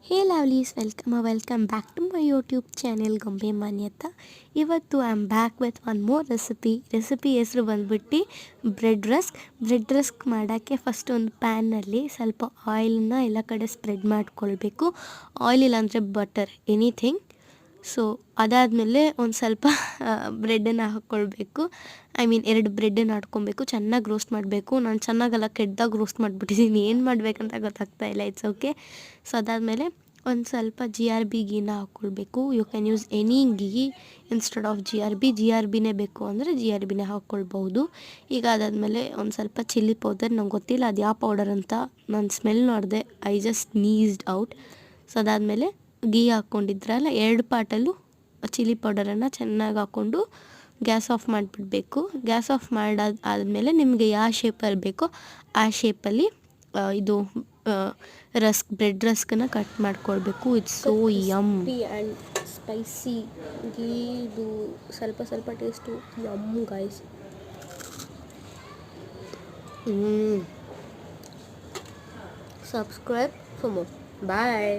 Hey lovelies, welcome back to my YouTube channel Gombe Manyata. ಇವತ್ತು I am back with one more recipe ಹೆಸರು ಬಂದ್ಬಿಟ್ಟು bread rusk ಮಾಡೋಕ್ಕೆ first ಒಂದು ಪ್ಯಾನ್ನಲ್ಲಿ ಸ್ವಲ್ಪ ಆಯಿಲನ್ನ ಎಲ್ಲ ಕಡೆ ಸ್ಪ್ರೆಡ್ ಮಾಡ್ಕೊಳ್ಬೇಕು. ಆಯಿಲ್ ಇಲ್ಲಾಂದರೆ ಬಟರ್, ಎನಿಥಿಂಗ್. ಸೊ ಅದಾದಮೇಲೆ ಒಂದು ಸ್ವಲ್ಪ ಬ್ರೆಡ್ಡನ್ನು ಹಾಕ್ಕೊಳ್ಬೇಕು. ಎರಡು ಬ್ರೆಡ್ಡನ್ನು ಹಾಕ್ಕೊಬೇಕು. ಚೆನ್ನಾಗಿ ರೋಸ್ಟ್ ಮಾಡಬೇಕು. ನಾನು ಚೆನ್ನಾಗಲ್ಲ, ಕೆಟ್ಟದಾಗ ರೋಸ್ಟ್ ಮಾಡಿಬಿಟ್ಟಿದ್ದೀನಿ. ಏನು ಮಾಡಬೇಕಂತ ಗೊತ್ತಾಗ್ತಾ ಇಲ್ಲ. It's okay. ಸೊ ಅದಾದಮೇಲೆ ಒಂದು ಸ್ವಲ್ಪ GRB ಗೀನ ಹಾಕ್ಕೊಳ್ಬೇಕು. You can use any ghee instead of GRBನೇ ಬೇಕು ಅಂದರೆ GRBನೇ ಹಾಕ್ಕೊಳ್ಬಹುದು. ಈಗ ಅದಾದಮೇಲೆ ಒಂದು ಸ್ವಲ್ಪ ಚಿಲ್ಲಿ ಪೌಡರ್, ನಂಗೆ ಗೊತ್ತಿಲ್ಲ ಅದು ಯಾವ ಪೌಡರ್ ಅಂತ. ನಾನು ಸ್ಮೆಲ್ ನೋಡಿದೆ, I just sneezed out. So ಅದಾದಮೇಲೆ ಗೀ ಹಾಕ್ಕೊಂಡಿದ್ರಲ್ಲ, 2 ಪಾಟಲ್ಲೂ ಚಿಲ್ಲಿ ಪೌಡರನ್ನು ಚೆನ್ನಾಗಿ ಹಾಕ್ಕೊಂಡು ಗ್ಯಾಸ್ ಆಫ್ ಮಾಡಿಬಿಡ್ಬೇಕು. ಗ್ಯಾಸ್ ಆಫ್ ಆದಮೇಲೆ ನಿಮಗೆ ಯಾವ ಶೇಪಲ್ಲಿ ಬೇಕೋ ಆ ಶೇಪಲ್ಲಿ ಇದು ಬ್ರೆಡ್ ರಸ್ಕನ್ನು ಕಟ್ ಮಾಡ್ಕೊಳ್ಬೇಕು. It's so yum and spicy. ಗೀದು ಸ್ವಲ್ಪ taste yum guys. Subscribe for more. Bye.